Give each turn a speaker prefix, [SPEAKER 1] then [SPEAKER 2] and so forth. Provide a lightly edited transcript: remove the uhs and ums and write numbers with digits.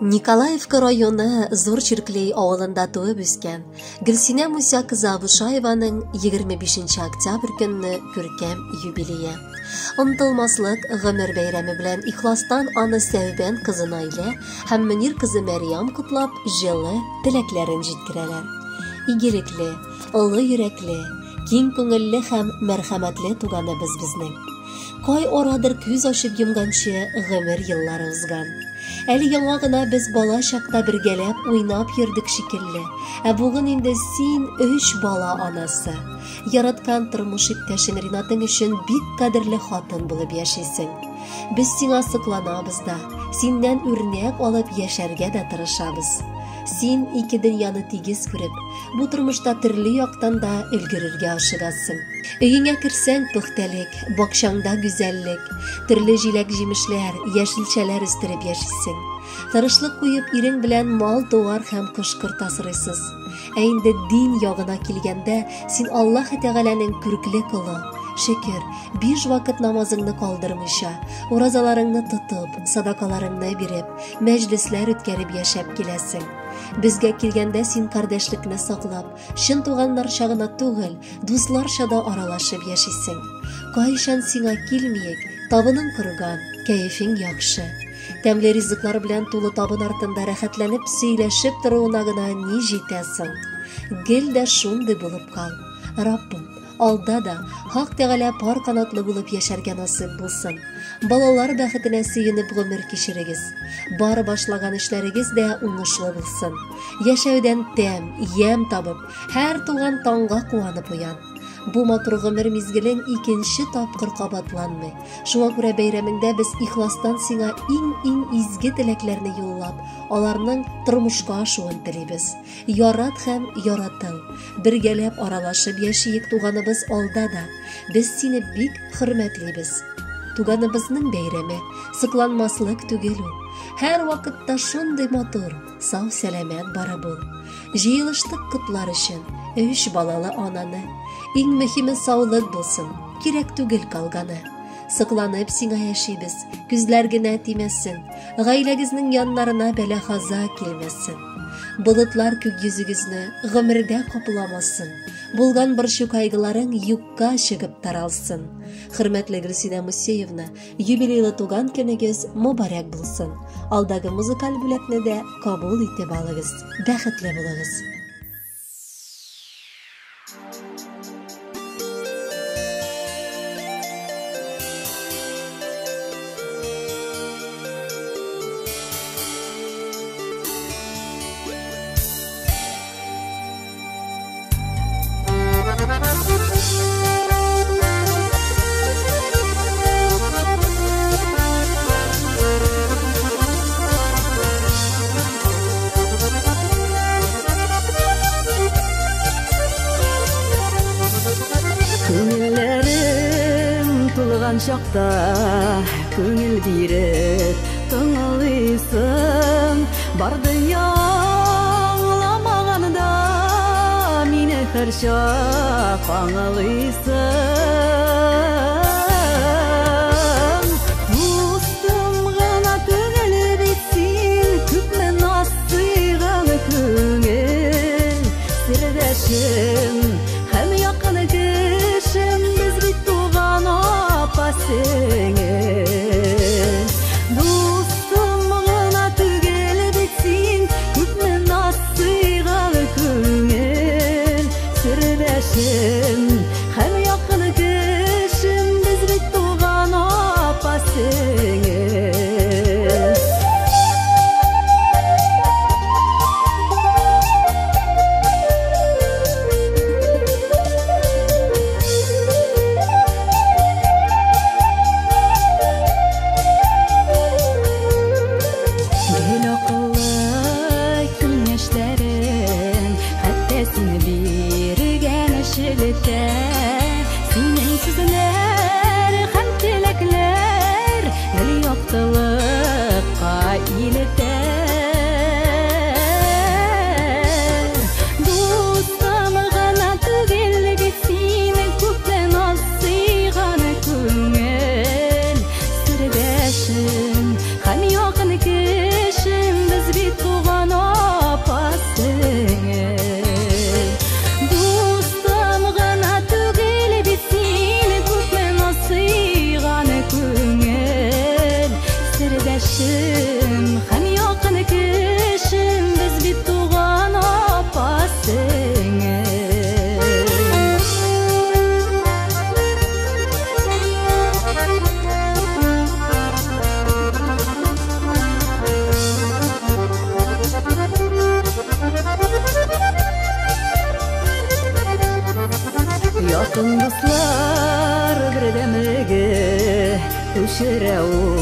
[SPEAKER 1] Николаевка районы Зур Чирклей авылында туып үскән Гөлсинә Муса кызы Абушаеваның 25 октябрь көнне күркәм юбилее. Онытылмаслык гомер бәйрәме белән ихластан аны Сәүбән кызы Наилә һәм Мөнир кызы Мәрьям котлап, җылы теләкләрен җиткерәләр. Игелекле, олы йөрәкле, киң күңелле һәм мәрхәмәтле туганыбыз безнең. Кай арадыр күз ачып йомганчы гомер еллары узган. Әле яңа гына без бала чакта бергәләп уйнап йөрдек шикелле. Ә бүген инде син 3 бала анасы. Яраткан тормыш иптәшең Ринатың өчен бик кадерле хатын булып яшисең. Без сиңа сокланабыз да, синнән үрнәк алып яшәргә дә тырышабыз. Син ике дөньяны тигез күреп, бу тормышта төрле яктан да өлгерергә ашыгасың. Өеңә керсәң пөхтәлек, бакчаңда гүзәллек, төрле җиләк-җимешләр, яшелчәләр үстереп яшисең. Тырышлык куеп ирең белән мал туар һәм кышкырт асрыйсыз. Ә инде дин ягына килгәндә, син Аллаһ Тәгаләнең күркле кулы. Шөкер, 5 вакыт намазыңны калдырмыйча, уразаларыңны тотып, садакаларыңны биреп, мәҗлесләр үткәреп яшәп киләсең. Безгә килгәндә син кардәшлекне саклап, чын туганнарча гына түгел, дусларча да аралашып яшисең. Кайчан сиңа килмиек, табының корган, кәефең яхшы. Тәмле ризыклар белән тулы табын артында рәхәтләнеп сөйләшеп торуына гына ни җитәсең. Гел дә шундый булып кал. Раббым, алда да Хак Тәгалә пар канатлы булып яшәргә насыйп булсын. Балалар бәхетенә сөенеп гомер кичерегез. Бар башлаган эшләрегез дә уңышлы булсын. Яшәүдән тәм, ям табып, һәр туган таңга куанып уян. Бу матур гомер мизгелең икенче тапкыр кабатланмый. Шуңа күрә бәйрәмеңдә без ихластан сиңа иң изге теләкләрне юллап, аларның тормышка ашуын телибез. Ярат һәм яратыл. Бергәләп аралашып яшиек туганыбыз алда да. Без сине бик хөрмәтлибез. Туганыбызның бәйрәме сыкланмаслык түгел ул. Һәр вакытта шундый матур, сау-сәламәт бара бул. Җыелыштык котлар өчен 3 балалы ананы. Иң мөһиме саулык булсын, кирәк түгел калганы. Сыкланып сиңа яшибез, күзләр генә тимәсен, гаиләгезнең яннарына бәла-хаза килмәсен. Болытлар күк йөзегезне гомердә капламасын. Булган борчу кайгыларың юкка чыгып таралсын. Хөрмәтле Гөлсинә Мусеевна, юбилейлы туган көнегез мөбарәк булсын. Алдагы музыкаль бүләкне дә кабул итеп алыгыз. Бәхетле булыгыз.
[SPEAKER 2] Шақта көңіл биреп тыңлыйсың, барды яңламағанда мине һәр чак аңлыйсың. Дустым гына түгел бит син, күпме насыйган күңел, сердәшем һәм якын кешем, без бит туган сеңез. Дустым гына түгел бит син, күпме насыйган күңел, сердәшем һәм якын кешем. ишим, һәм якын кешем, без бит туган апа-сеңел. Якын дуслар бердәмлеге күчерә ул